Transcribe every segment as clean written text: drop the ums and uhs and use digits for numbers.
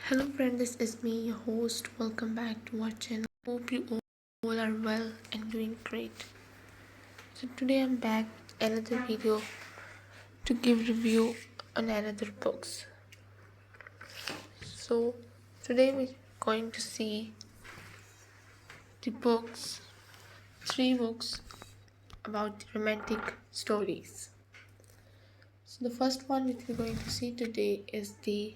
Hello friend, this is me, your host. Welcome back to our channel. Hope you all are well and doing great. So today I'm back with another video to give review on another books. So today we're going to see the books, three books about romantic stories. So the first one which we're going to see today is the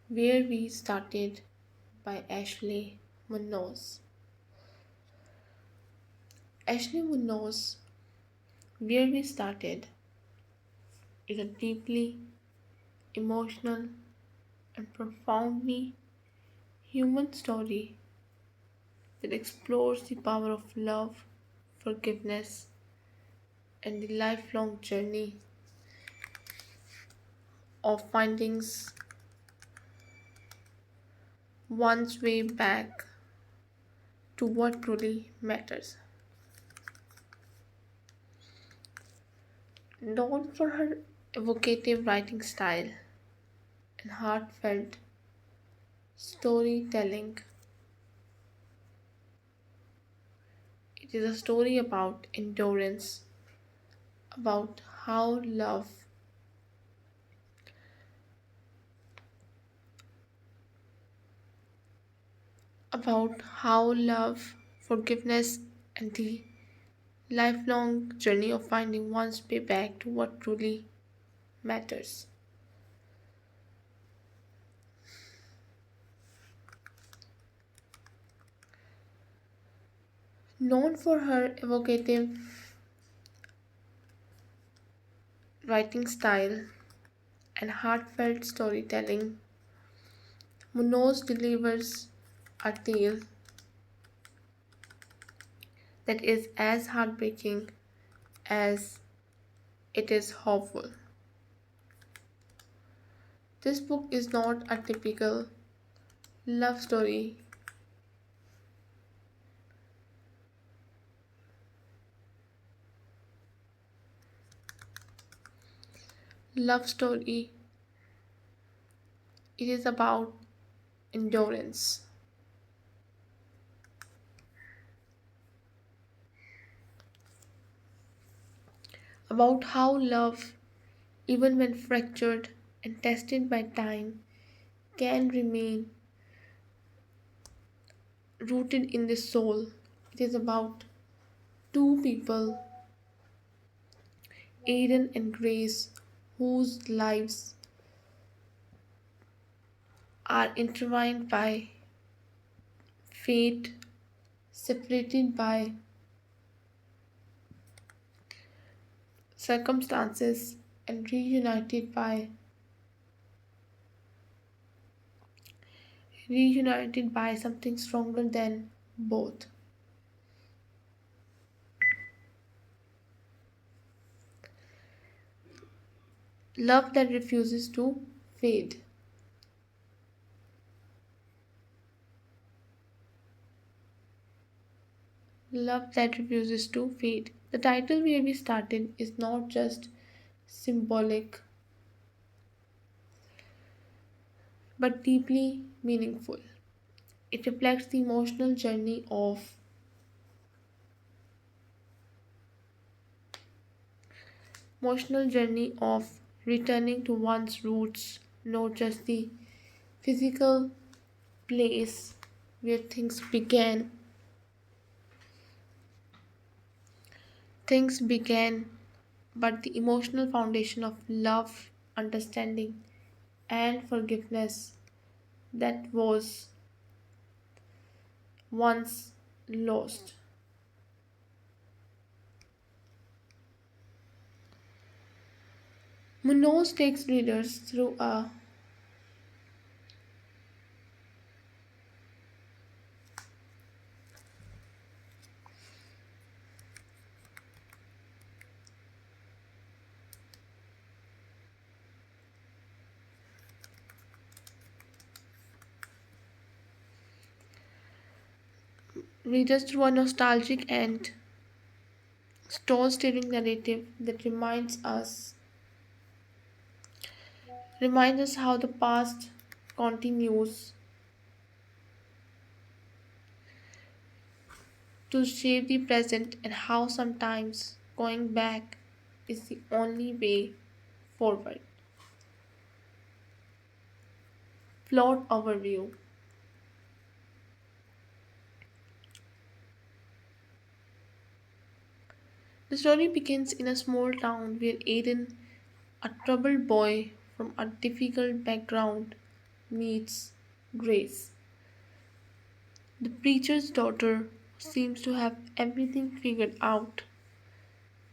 Where We Started by Ashley Muñoz. Ashley Muñoz, Where We Started, is a deeply emotional and profoundly human story that explores the power of love, forgiveness, and the lifelong journey of finding one's way back to what truly matters. Known for her evocative writing style and heartfelt storytelling, it is a story about endurance, about how love, forgiveness, and the lifelong journey of finding one's way back to what truly matters. Known for her evocative writing style and heartfelt storytelling, Munoz delivers a tale that is as heartbreaking as it is hopeful. This book is not a typical love story. Love story. It is about endurance, about how love, even when fractured and tested by time, can remain rooted in the soul. It is about two people, Aiden and Grace, whose lives are intertwined by fate, separated by circumstances, and reunited by something stronger than both. Love that refuses to fade. Love that refuses to fade. The title Where We Started is not just symbolic but deeply meaningful. It reflects the emotional journey of returning to one's roots, not just the physical place where things began, but the emotional foundation of love, understanding, and forgiveness that was once lost. Munoz takes readers through a nostalgic and soul-stirring narrative that reminds us how the past continues to shape the present and how sometimes going back is the only way forward. Plot overview. The story begins in a small town where Aiden, a troubled boy from a difficult background, meets Grace, the preacher's daughter, who seems to have everything figured out.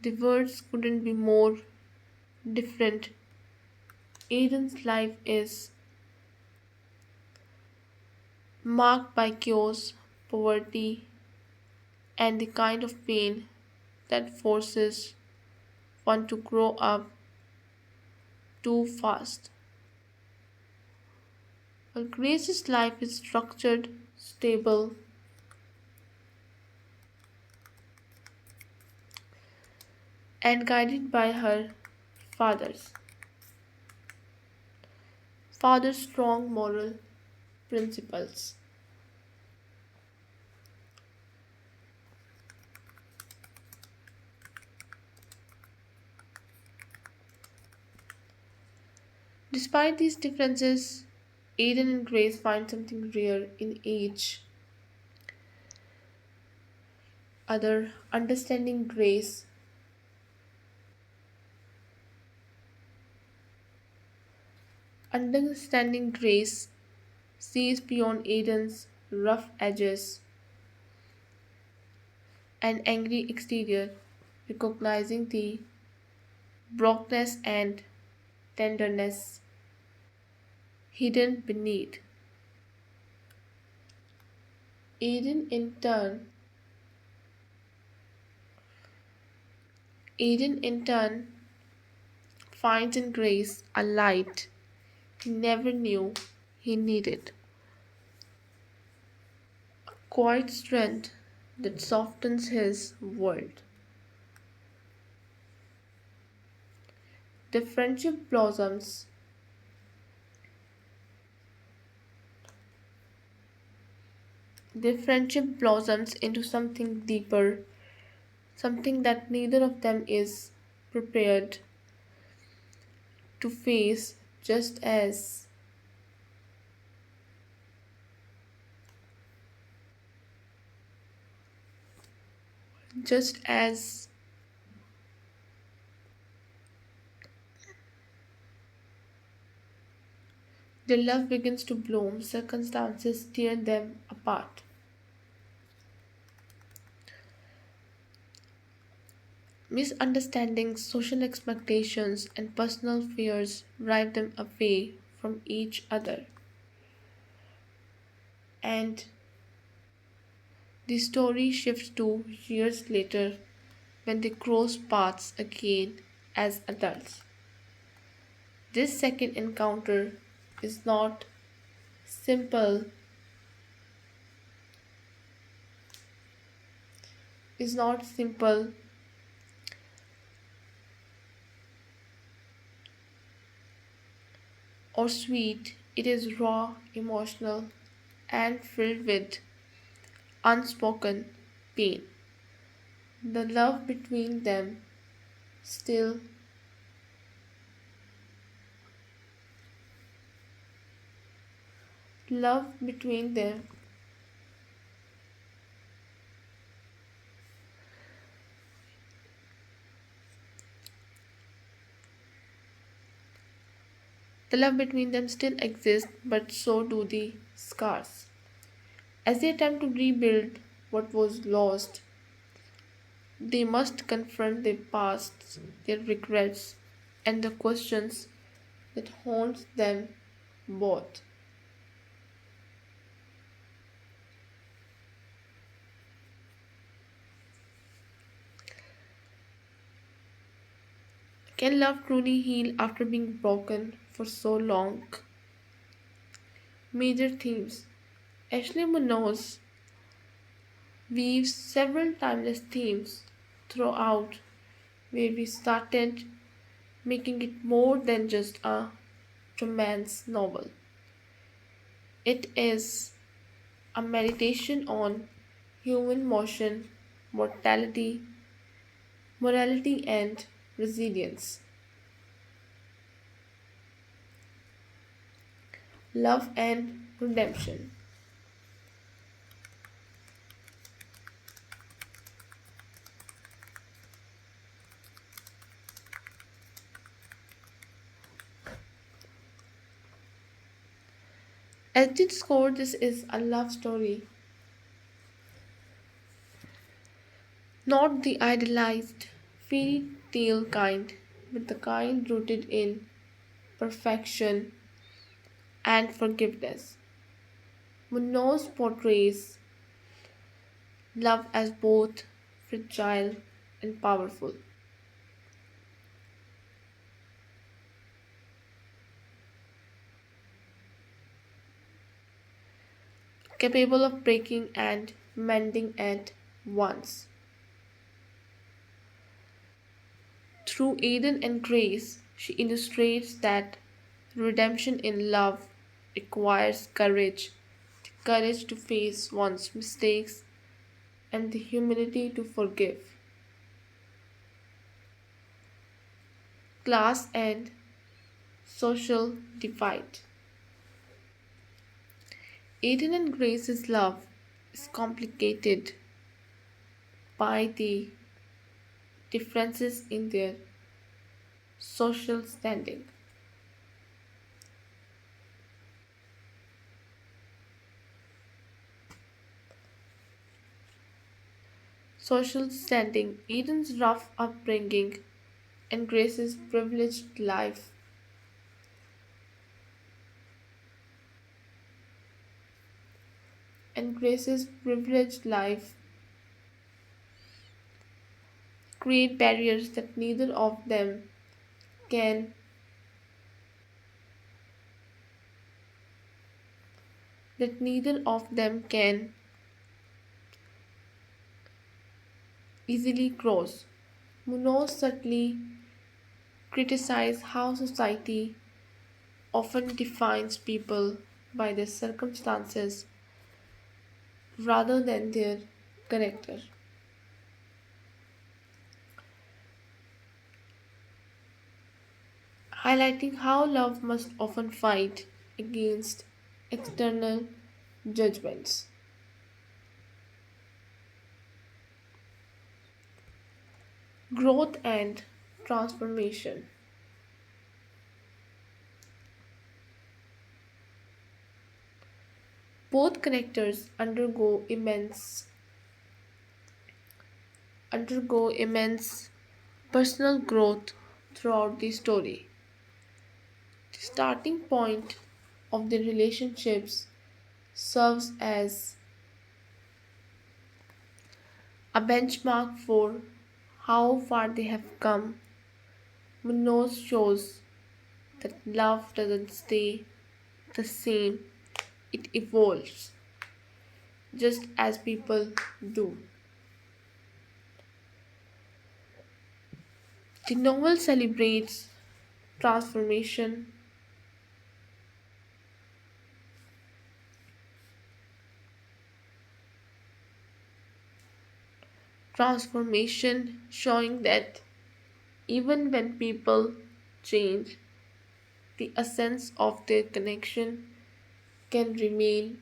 The words couldn't be more different. Aiden's life is marked by chaos, poverty, and the kind of pain that forces one to grow up too fast. While Grace's life is structured, stable, and guided by her father's father's strong moral principles. Despite these differences, Aiden and Grace find something rare in each other. Understanding Grace sees beyond Aiden's rough edges and angry exterior, recognizing the brokenness and tenderness hidden beneath. Aiden in turn Aiden in turn finds in Grace a light he never knew he needed, quiet strength that softens his world. The friendship blossoms. Their friendship blossoms into something deeper, something that neither of them is prepared to face, just as their love begins to bloom, circumstances tear them apart. Misunderstandings, social expectations, and personal fears drive them away from each other. And the story shifts to years later when they cross paths again as adults. This second encounter is not simple, is not simple or sweet. It is raw, emotional, and filled with unspoken pain. The love between them still love between them the love between them still exists, but so do the scars. As they attempt to rebuild what was lost, they must confront their pasts, their regrets, and the questions that haunt them both. Can love truly heal after being broken for so long? Major themes. Ashley Munoz weaves several timeless themes throughout, where we started making it more than just a romance novel. It is a meditation on human motion, mortality, morality, and resilience, love, and redemption. As its core, this is a love story, not the idealized fairy tale kind, but the kind rooted in perfection and forgiveness. Munoz portrays love as both fragile and powerful, capable of breaking and mending at once. Through Aiden and Grace, she illustrates that redemption in love requires courage, the courage to face one's mistakes and the humility to forgive. Class and social divide. Aiden and Grace's love is complicated by the differences in their social standing. Social standing, Eden's rough upbringing, and Grace's privileged life and Grace's privileged life create barriers can neither of them can easily cross. Munoz subtly criticizes how society often defines people by their circumstances rather than their character, highlighting how love must often fight against external judgments. Growth and transformation. Both characters undergo immense personal growth throughout the story. The starting point of the relationships serves as a benchmark for how far they have come. Munoz shows that love doesn't stay the same, it evolves, just as people do. The novel celebrates transformation, showing that even when people change, the essence of their connection can remain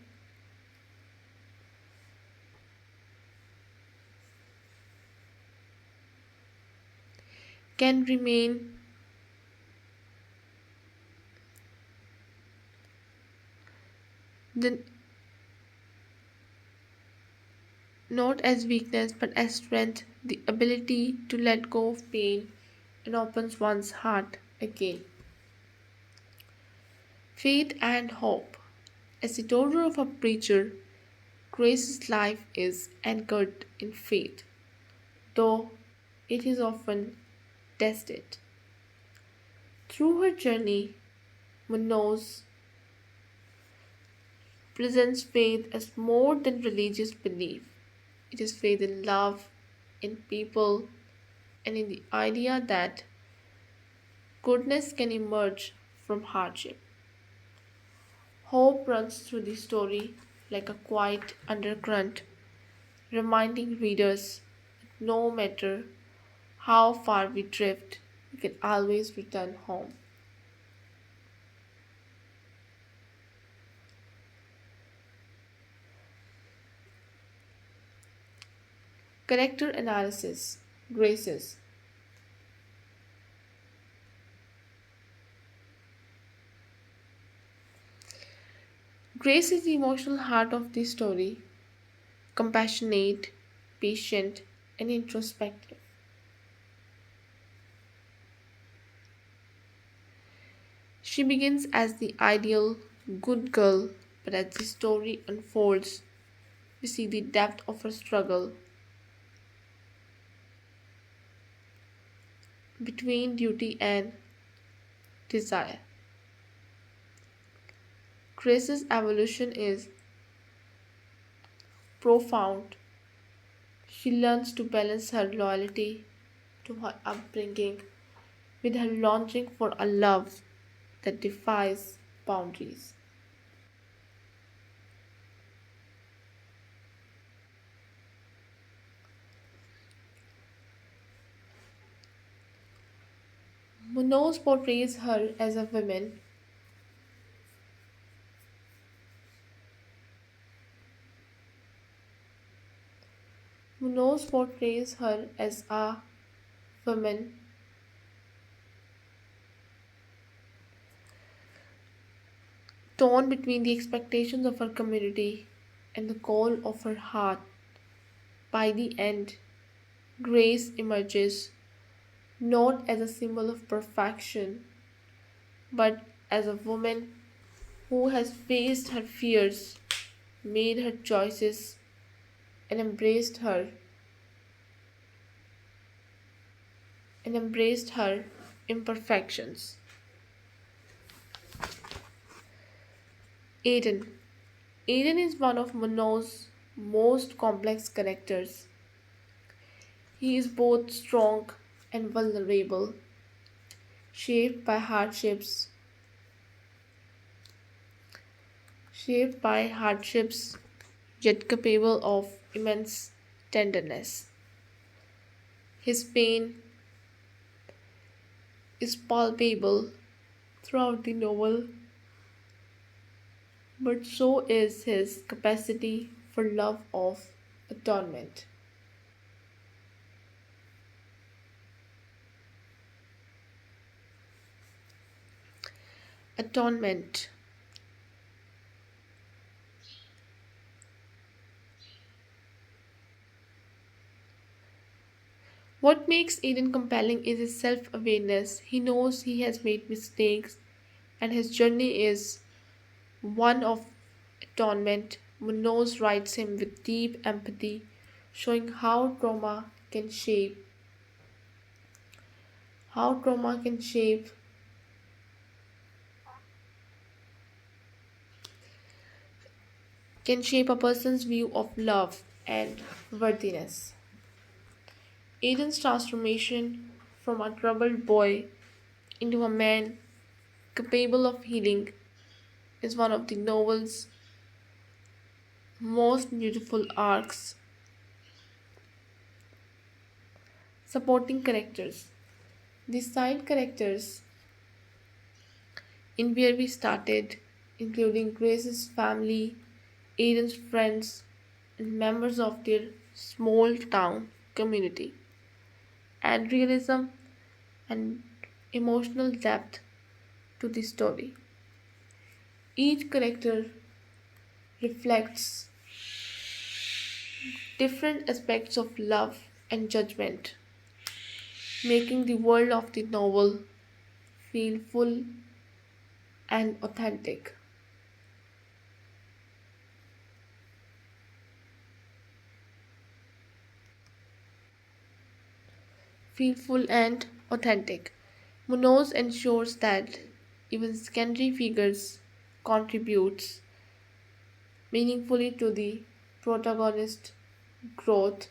can remain the, not as weakness but as strength, the ability to let go of pain and opens one's heart again. Faith and hope. As the daughter of a preacher, Grace's life is anchored in faith, though it is often tested. Through her journey, Munoz presents faith as more than religious belief. It is faith in love, in people, and in the idea that goodness can emerge from hardship. Hope runs through the story like a quiet undercurrent, reminding readers that no matter how far we drift, we can always return home. Character analysis. Graces. Grace is the emotional heart of the story, compassionate, patient, and introspective. She begins as the ideal good girl, but as the story unfolds, we see the depth of her struggle between duty and desire. Grace's evolution is profound. She learns to balance her loyalty to her upbringing with her longing for a love that defies boundaries. Munoz portrays her as a woman. Munoz portrays her as a woman torn between the expectations of her community and the call of her heart. By the end, Grace emerges not as a symbol of perfection, but as a woman who has faced her fears, made her choices, and embraced her imperfections. Aiden. Aiden is one of Monod's most complex characters. He is both strong and vulnerable, shaped by hardships, shaped by hardships, yet capable of immense tenderness. His pain is palpable throughout the novel, but so is his capacity for love of atonement. Atonement. What makes Aiden compelling is his self awareness. He knows he has made mistakes, and his journey is one of atonement. Munoz writes him with deep empathy, showing how trauma can shape a person's view of love and worthiness. Aiden's transformation from a troubled boy into a man capable of healing is one of the novel's most beautiful arcs. Supporting characters. The side characters in where we started, including Grace's family, Aiden's friends, and members of their small town community, add realism and emotional depth to the story. Each character reflects different aspects of love and judgment, making the world of the novel feel full and authentic. Feel full and authentic. Munoz ensures that even secondary figures contributes meaningfully to the protagonist's growth.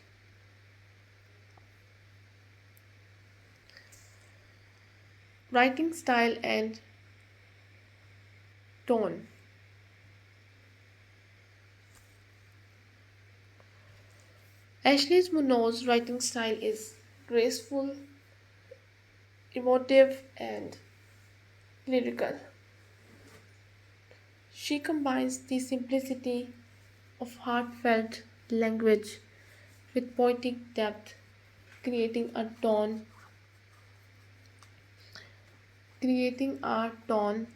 Writing style and tone. Ashley Muñoz's writing style is graceful, emotive, and lyrical. She combines the simplicity of heartfelt language with poetic depth, creating a tone, creating a tone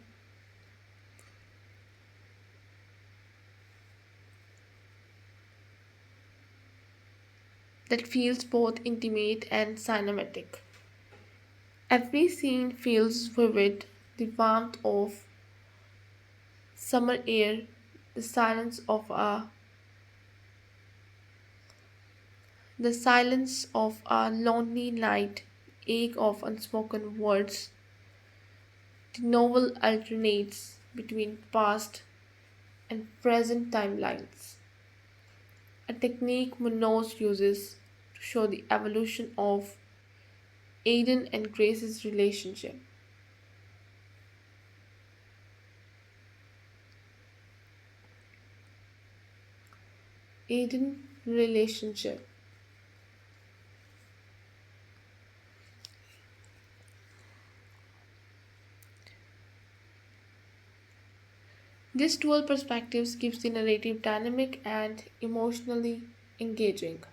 that feels both intimate and cinematic. Every scene feels vivid, the warmth of summer air, the silence of a lonely night, ache of unspoken words. The novel alternates between past and present timelines, a technique Munoz uses to show the evolution of Aiden and Grace's relationship. Aiden relationship. This dual perspectives keeps the narrative dynamic and engaging.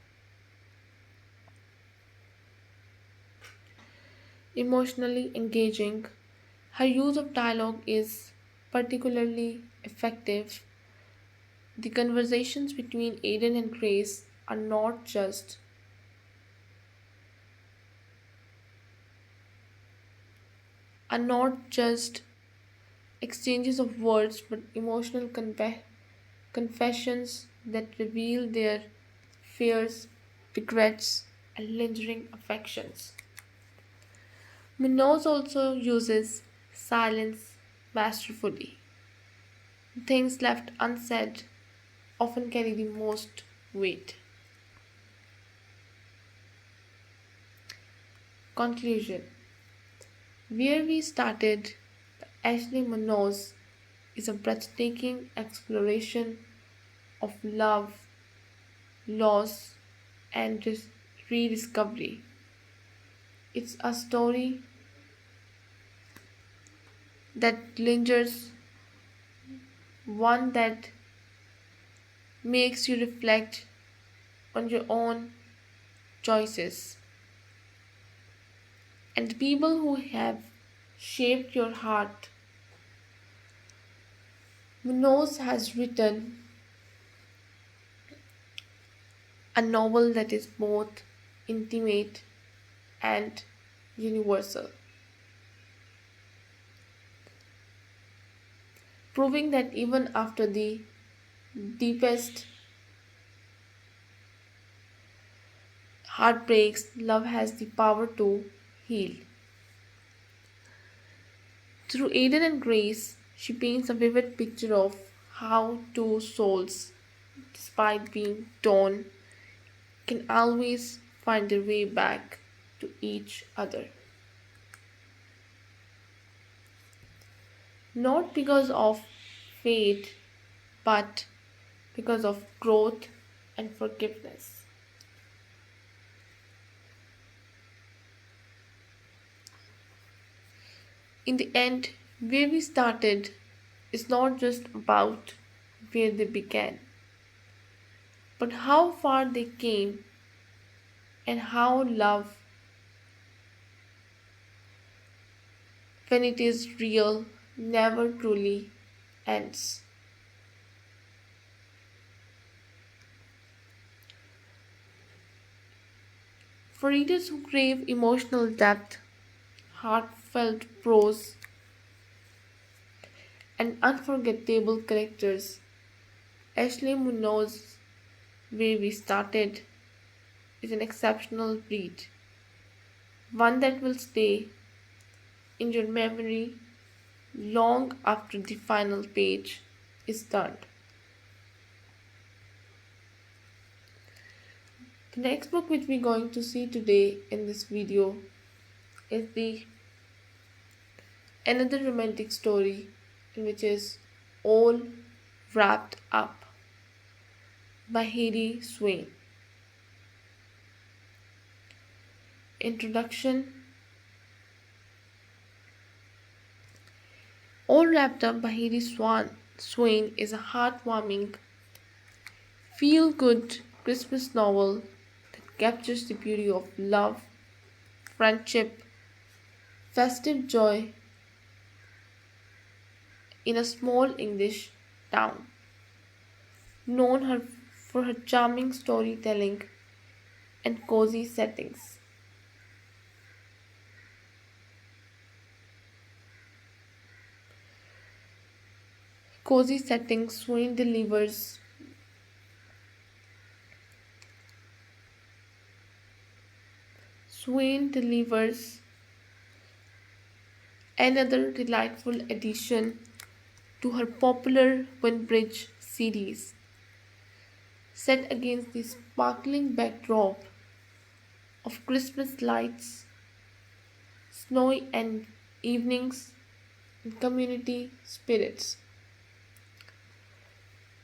Emotionally engaging. Her use of dialogue is particularly effective. The conversations between Aiden and Grace are not just exchanges of words but emotional confessions that reveal their fears, regrets, and lingering affections. Munoz also uses silence masterfully. Things left unsaid often carry the most weight. Conclusion. Where we started, Ashley Munoz is a breathtaking exploration of love, loss, and rediscovery. It's a story that lingers, one that makes you reflect on your own choices and the people who have shaped your heart. Munoz has written a novel that is both intimate and universal, proving that even after the deepest heartbreaks, love has the power to heal. Through Aiden and Grace, she paints a vivid picture of how two souls, despite being torn, can always find their way back to each other. Not because of fate, but because of growth and forgiveness. In the end, where we started is not just about where they began, but how far they came and how love, when it is real, never truly ends. For readers who crave emotional depth, heartfelt prose, and unforgettable characters, Ashley Munoz's Where We Started is an exceptional read, one that will stay in your memory long after the final page is turned. The next book which we're going to see today in this video is the another romantic story in which is All Wrapped Up by Heidi Swain. introduction, All Wrapped Up by Heidi Swain is a heartwarming, feel good Christmas novel that captures the beauty of love, friendship, festive joy in a small English town, for her charming storytelling and cozy settings. Cozy settings, Swain delivers another delightful addition to her popular Windbridge series, set against the sparkling backdrop of Christmas lights, snowy and evenings, and community spirits.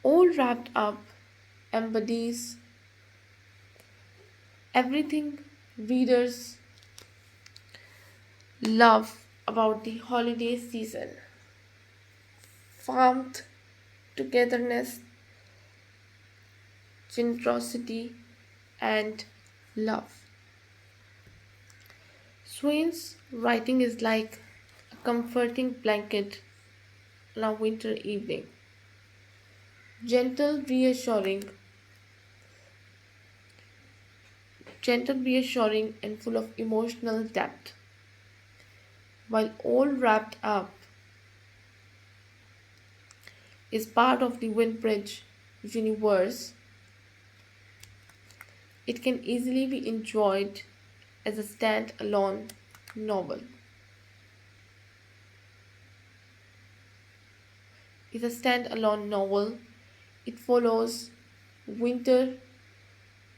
All wrapped up embodies everything readers love about the holiday season: warmth, togetherness, generosity, and love. Swain's writing is like a comforting blanket on a winter evening, gentle, reassuring, and full of emotional depth. While All Wrapped Up is part of the Windbridge universe, it can easily be enjoyed as a stand-alone novel. Is a stand-alone novel. It follows winter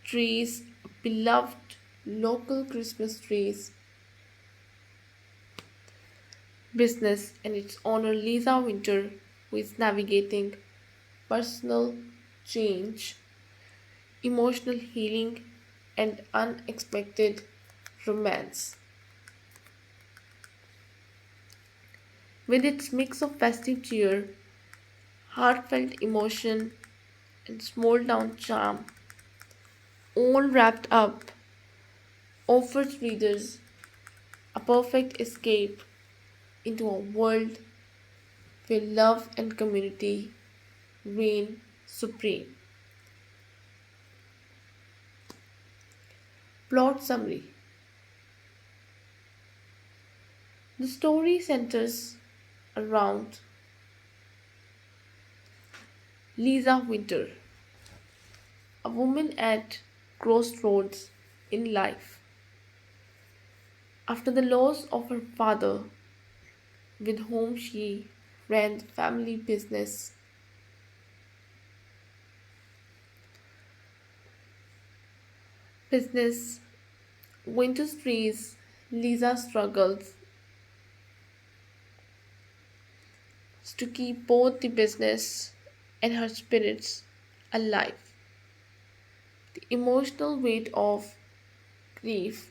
trees, beloved local Christmas trees business, and its owner Lisa Winter, who is navigating personal change, emotional healing, and unexpected romance. With its mix of festive cheer, heartfelt emotion, and small town charm, all wrapped up, offers readers a perfect escape into a world where love and community reign supreme. Plot summary: the story centers around Lisa Winter, a woman at crossroads in life. After the loss of her father, with whom she ran the family business Winter's trees, Lisa struggles to keep both the business and her spirits alive. The emotional weight of grief,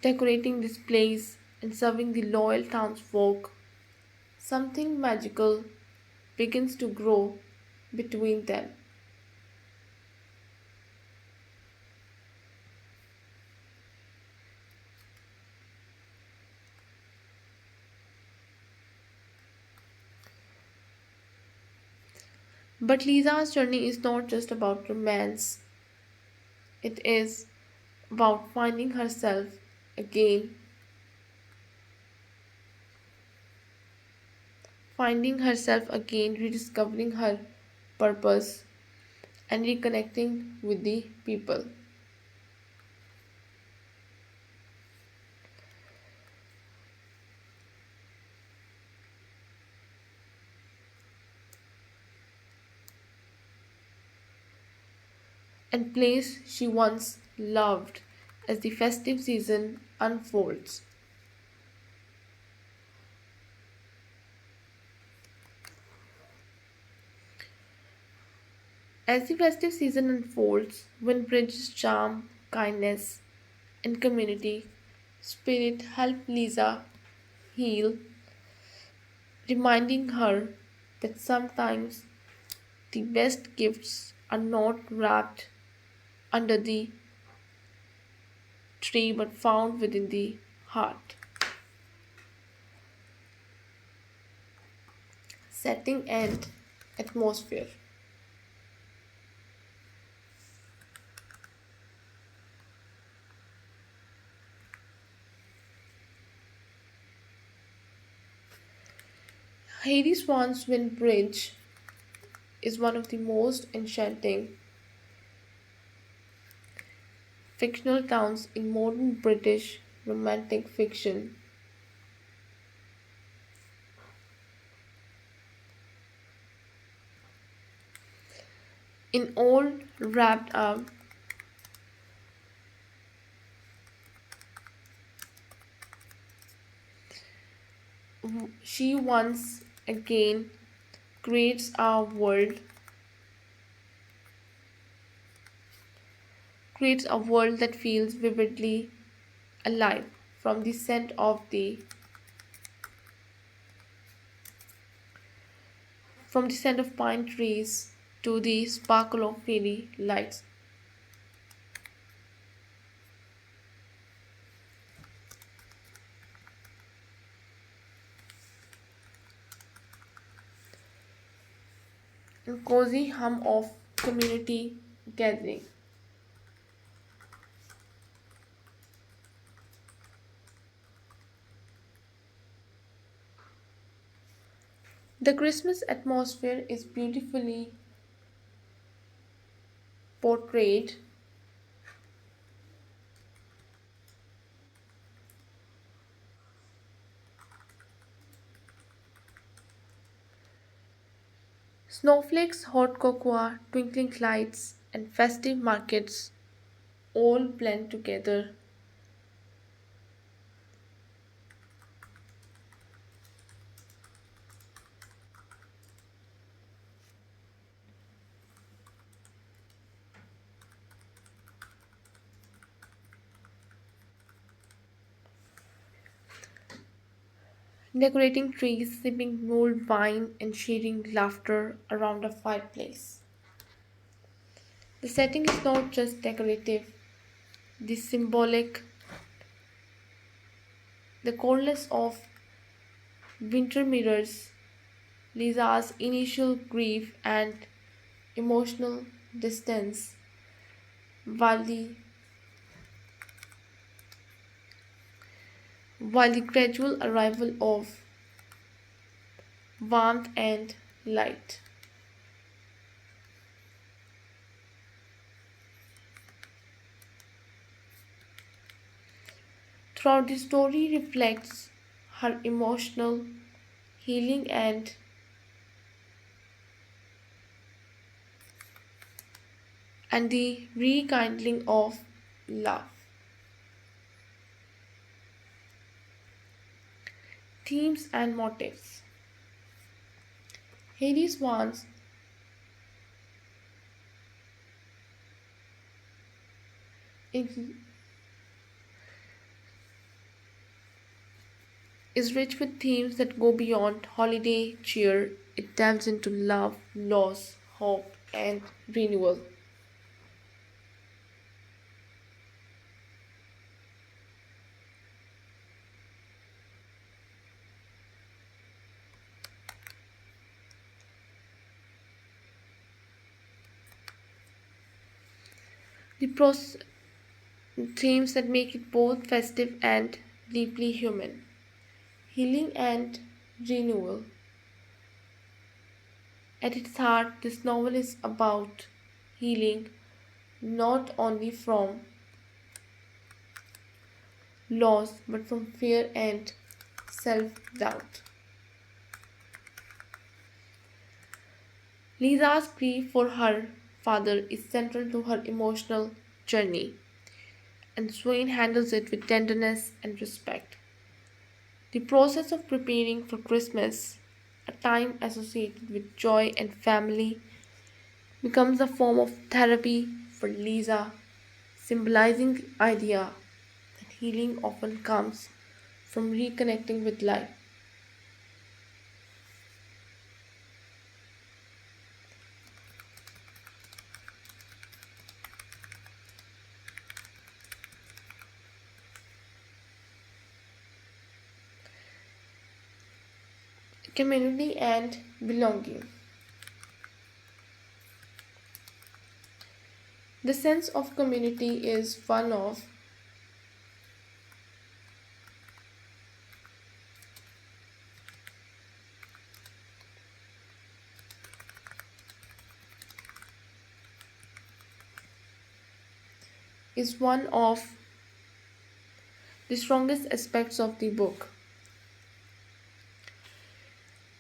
decorating displays, and serving the loyal townsfolk, something magical begins to grow between them. But Lisa's journey is not just about romance, it is about again, finding herself again, rediscovering her purpose, and reconnecting with the people. And place she once loved as the festive season unfolds. As the festive season unfolds, when bridges charm, kindness, and community spirit help Lisa heal, reminding her that sometimes the best gifts are not wrapped under the tree but found within the heart. Setting and atmosphere. Heidi Swain's Wind Bridge is one of the most enchanting fictional towns in modern British romantic fiction. In all wrapped up, she once again creates a world creates a world that feels vividly alive from the scent of pine trees to the sparkle of fairy lights. And cozy hum of community gathering. The Christmas atmosphere is beautifully portrayed. Snowflakes, hot cocoa, twinkling lights, and festive markets all blend together. Decorating trees, sipping mulled wine, and sharing laughter around a fireplace. The setting is not just decorative, the symbolic, the coldness of winter mirrors Lisa's initial grief and emotional distance, while the, while the gradual arrival of warmth and light. Throughout the story reflects her emotional healing and the rekindling of love. Themes and motifs. Hades Swans is, is rich with themes that go beyond holiday cheer. It delves into love, loss, hope, and renewal. The themes that make it both festive and deeply human. Healing and renewal. At its heart, this novel is about healing not only from loss but from fear and self doubt. Lisa's grief for her father is central to her emotional journey, and Swain handles it with tenderness and respect. The process of preparing for Christmas, a time associated with joy and family, becomes a form of therapy for Lisa, symbolizing the idea that healing often comes from reconnecting with life. Community and belonging. The sense of community is one of the strongest aspects of the book.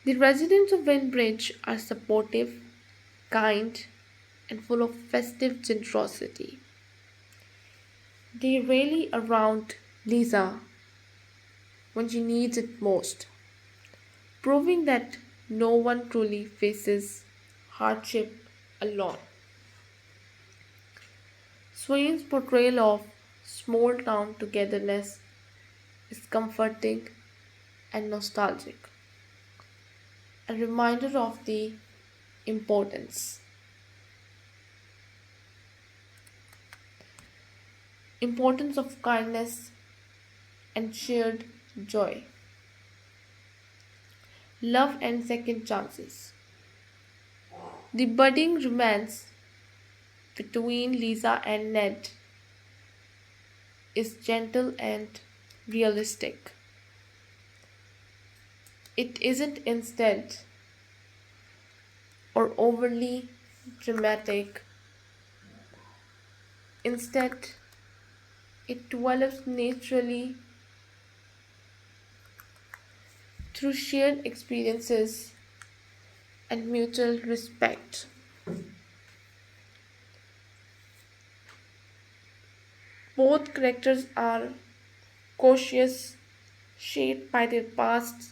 The residents of Winbridge are supportive, kind, and full of festive generosity. They rally around Lisa when she needs it most, proving that no one truly faces hardship alone. Swain's portrayal of small town togetherness is comforting and nostalgic, a reminder of the importance importance of kindness and shared joy. Love and second chances. The budding romance between Lisa and Ned is gentle and realistic. It isn't instant or overly dramatic. Instead, it develops naturally through shared experiences and mutual respect. Both characters are cautious, shaped by their pasts,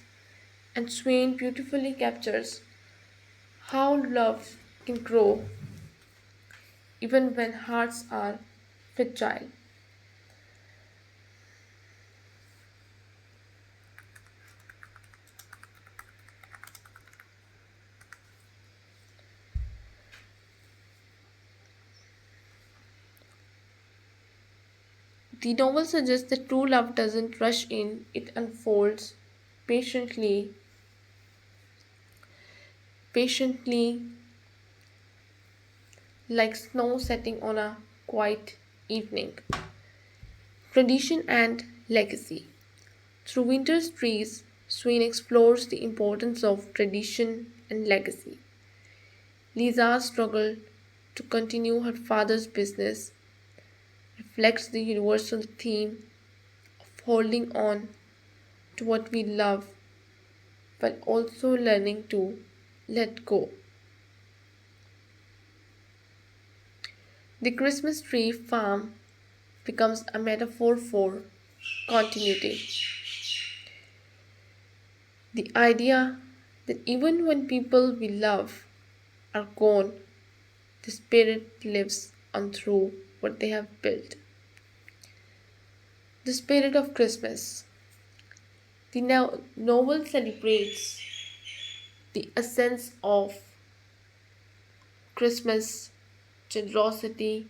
and Swain beautifully captures how love can grow even when hearts are fragile. The novel suggests that true love doesn't rush in, it unfolds patiently, patiently, like snow setting on a quiet evening. Tradition and legacy. Through Winter's Trees, Swain explores the importance of tradition and legacy. Lisa's struggle to continue her father's business reflects the universal theme of holding on to what we love while also learning to let go. The Christmas tree farm becomes a metaphor for continuity. The idea that even when people we love are gone, the spirit lives on through what they have built. The spirit of Christmas. The novel celebrates the essence of Christmas: generosity,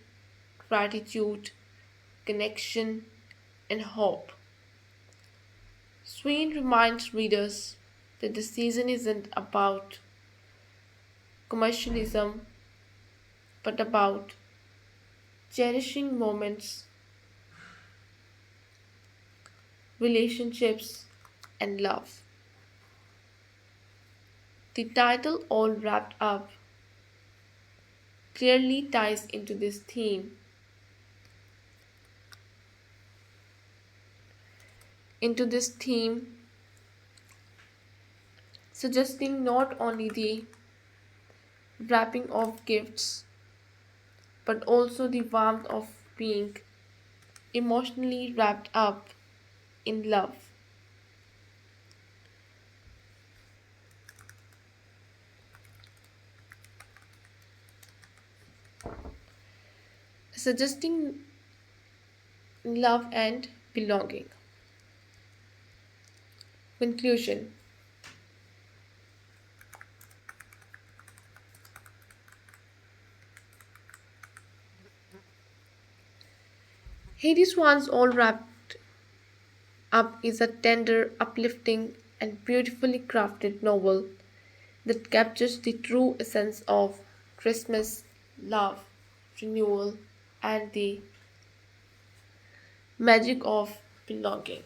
gratitude, connection, and hope. Swain reminds readers that the season isn't about commercialism but about cherishing moments, relationships, and love. The title, All Wrapped Up, clearly ties into this theme, suggesting not only the wrapping of gifts but also the warmth of being emotionally wrapped up in love. suggesting love and belonging. Conclusion. Heidi Swan's All Wrapped Up is a tender, uplifting, and beautifully crafted novel that captures the true essence of Christmas, love, renewal, and the magic of belonging.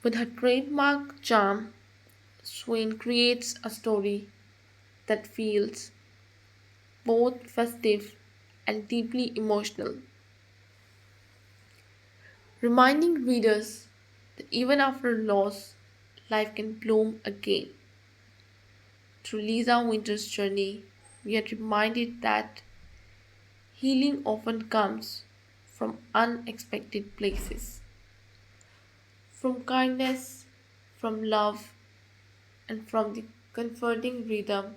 With her trademark charm, Swain creates a story that feels both festive and deeply emotional, reminding readers that even after loss, life can bloom again. Through Lisa Winter's journey, we are reminded that healing often comes from unexpected places, from kindness, from love, and comforting rhythm,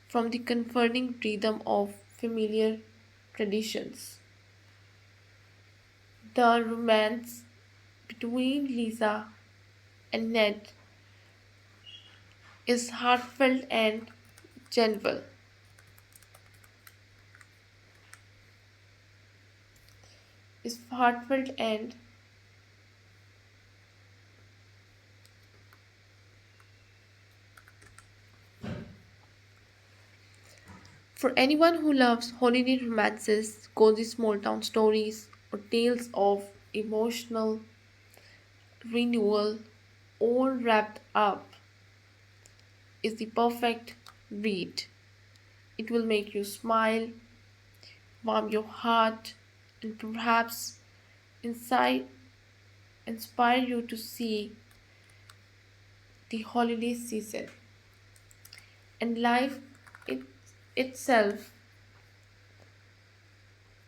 from the comforting rhythm of familiar traditions. The romance between Lisa and Ned is heartfelt and genuine. Is heartfelt and for anyone who loves holiday romances, cozy small town stories, or tales of emotional renewal, all wrapped up, is the perfect read. It will make you smile, warm your heart, and perhaps inside inspire you to see the holiday season and life it, itself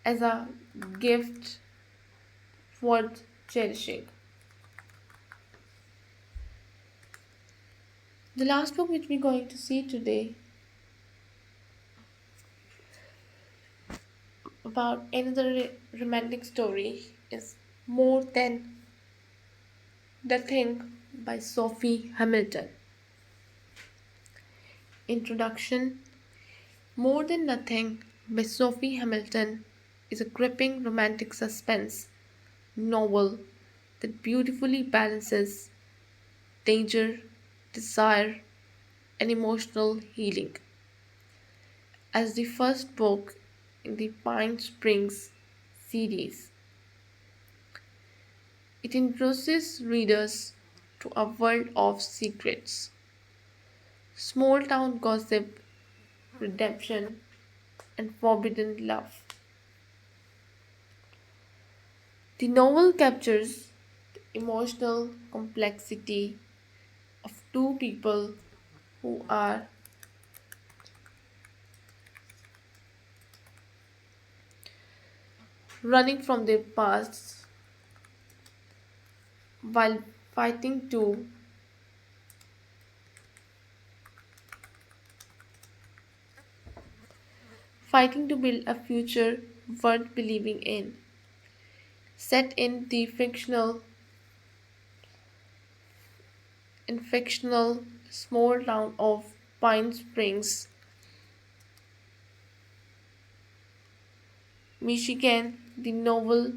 as a gift worth cherishing. The last book which we're going to see today about another romantic story is More Than the Thing by Sophie Hamilton. Introduction. More Than Nothing by Sophie Hamilton is a gripping romantic suspense novel that beautifully balances danger, desire, and emotional healing. As the first book in the Pine Springs series, it introduces readers to a world of secrets, small town gossip, redemption, and forbidden love. The novel captures the emotional complexity of two people who are running from their pasts while fighting to build a future worth believing in. Set in fictional small town of Pine Springs, Michigan, the novel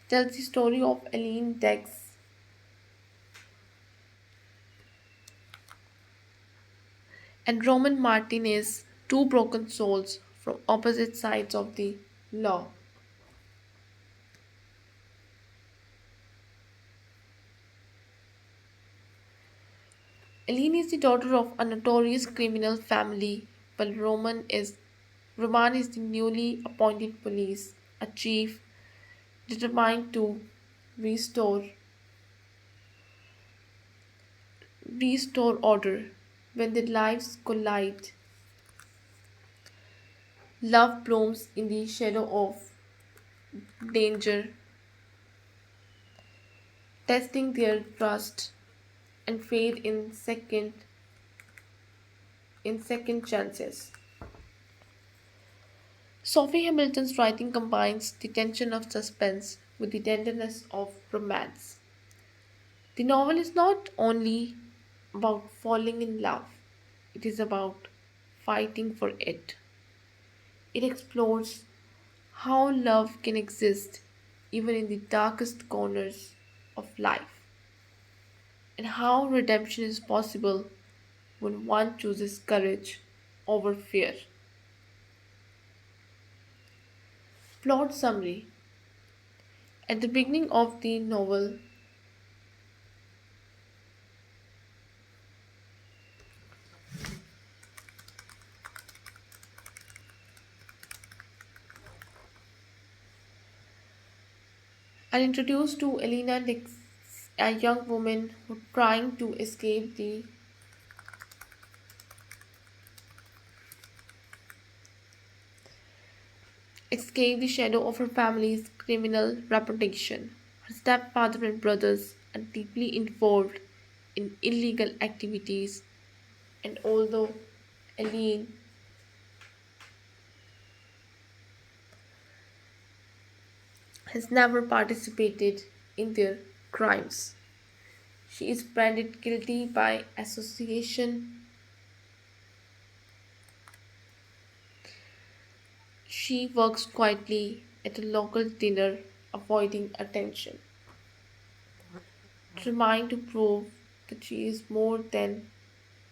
tells the story of Eileen Dex and Roman Martinez, two broken souls from opposite sides of the law. Eileen is the daughter of a notorious criminal family, while Roman is the newly appointed police, a chief determined to restore restore order. When their lives collide, love blooms in the shadow of danger, testing their trust, and fate in Second Chances. Sophie Hamilton's writing combines the tension of suspense with the tenderness of romance. The novel is not only about falling in love, it is about fighting for it. It explores how love can exist even in the darkest corners of life, and how redemption is possible when one chooses courage over fear. Plot summary. At the beginning of the novel, are introduced to Elena Dix, a young woman who trying to escape the shadow of her family's criminal reputation. Her stepfather and brothers are deeply involved in illegal activities, and although Eileen has never participated in their crimes, she is branded guilty by association. She works quietly at a local dinner, avoiding attention, trying to prove that she is more than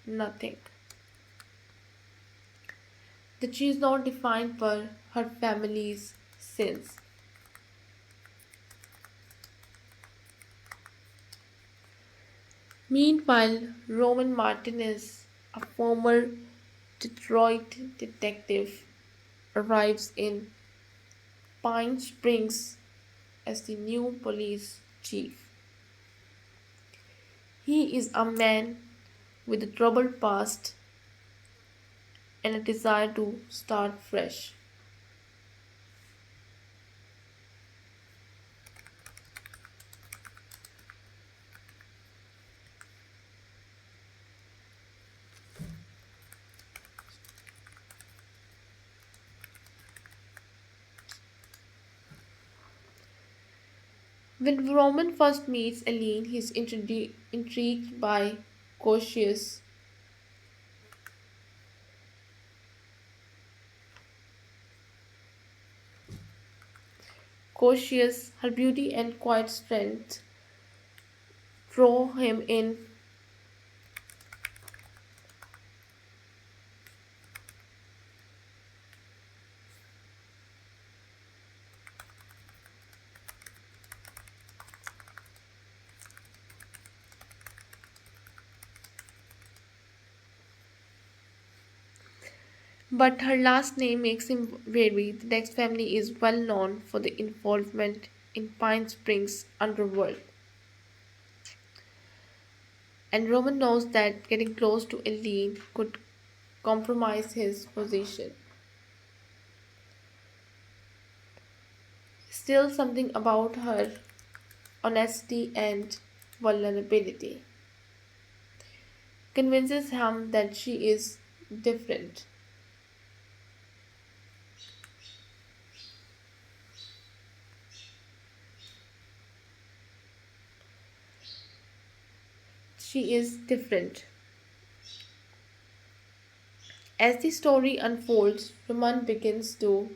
nothing, that she is not defined by her family's sins. Meanwhile, Roman Martinez, a former Detroit detective, arrives in Pine Springs as the new police chief. He is a man with a troubled past and a desire to start fresh. When Roman first meets Eileen, he is intrigued by cautious, her beauty and quiet strength draw him in. But her last name makes him wary. The next family is well known for the involvement in Pine Springs underworld, and Roman knows that getting close to Eileen could compromise his position. Still, something about her honesty and vulnerability convinces him that she is different. She is different. As the story unfolds, Roman begins to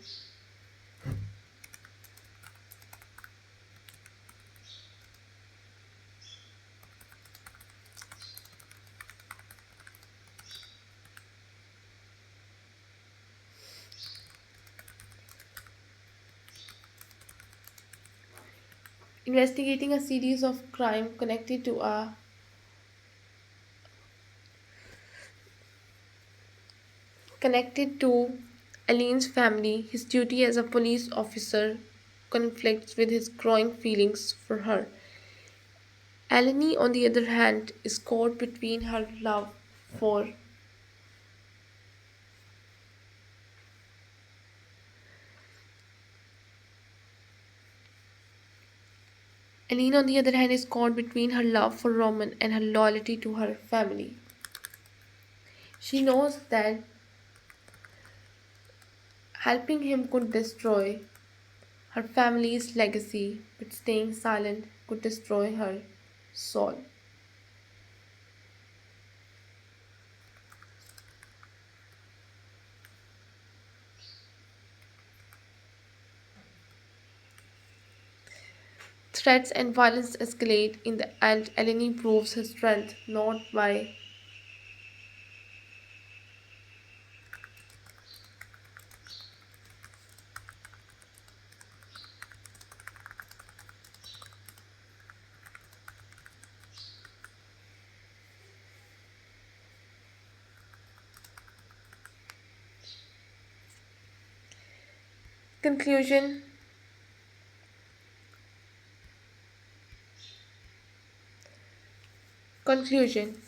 investigating a series of crime connected to Eileen's family. His duty as a police officer conflicts with his growing feelings for her. Eleni, on the other hand, is caught between her love for Eileen, on the other hand, is caught between her love for Roman and her loyalty to her family. She knows that helping him could destroy her family's legacy, but staying silent could destroy her soul. Threats and violence escalate. In the end, Eleni proves her strength not by conclusion. Conclusion.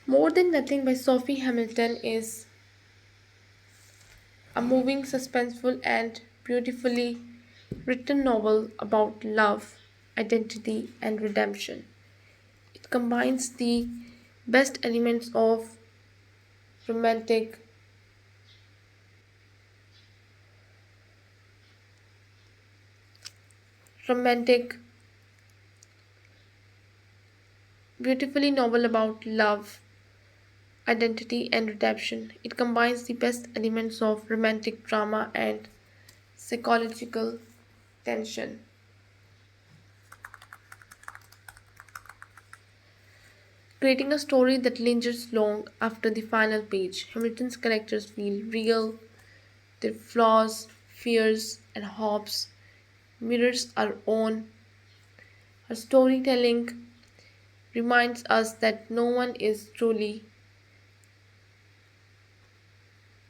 More Than Nothing by Sophie Hamilton is a moving, suspenseful, and beautifully written novel about love, identity, and redemption. It combines the best elements of romantic romantic beautifully novel about love, identity, and redemption. It combines the best elements of romantic drama and psychological tension, creating a story that lingers long after the final page. Hamilton's characters feel real, their flaws, fears, and hopes mirrors our own. Her storytelling reminds us that no one is truly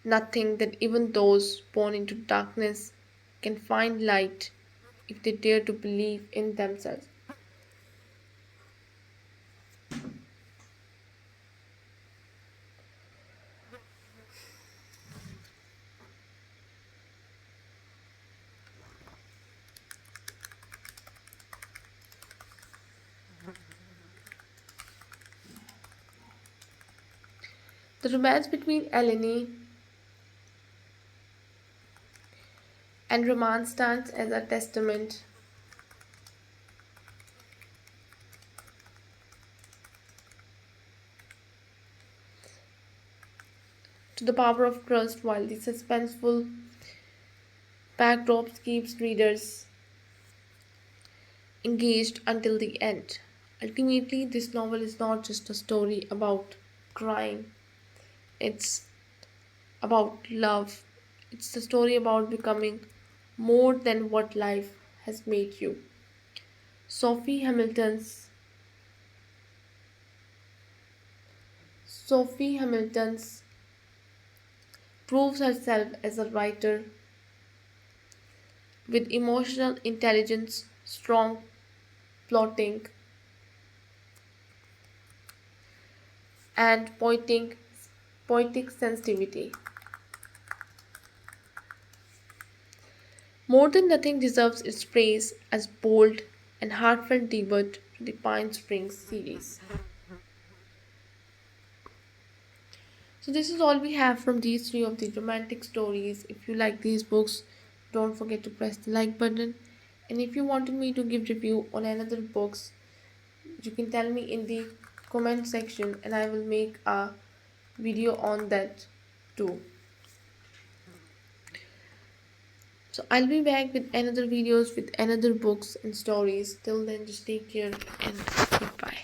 nothing, that even those born into darkness can find light if they dare to believe in themselves. The romance between Eleni and Romance stands as a testament to the power of trust, while the suspenseful backdrop keeps readers engaged until the end. Ultimately, this novel is not just a story about crime, it's about love. It's the story about becoming more than what life has made you. Sophie Hamilton's Sophie Hamilton's proves herself as a writer with emotional intelligence, strong plotting, and poetic sensitivity. More Than Nothing deserves its praise as bold and heartfelt debut to the Pine Springs series. So this is all we have from these three of the romantic stories. If you like these books, don't forget to press the like button. And if you wanted me to give review on another books, you can tell me in the comment section and I will make a video on that too. So I'll be back with another videos with another books and stories. Till then, just take care and goodbye.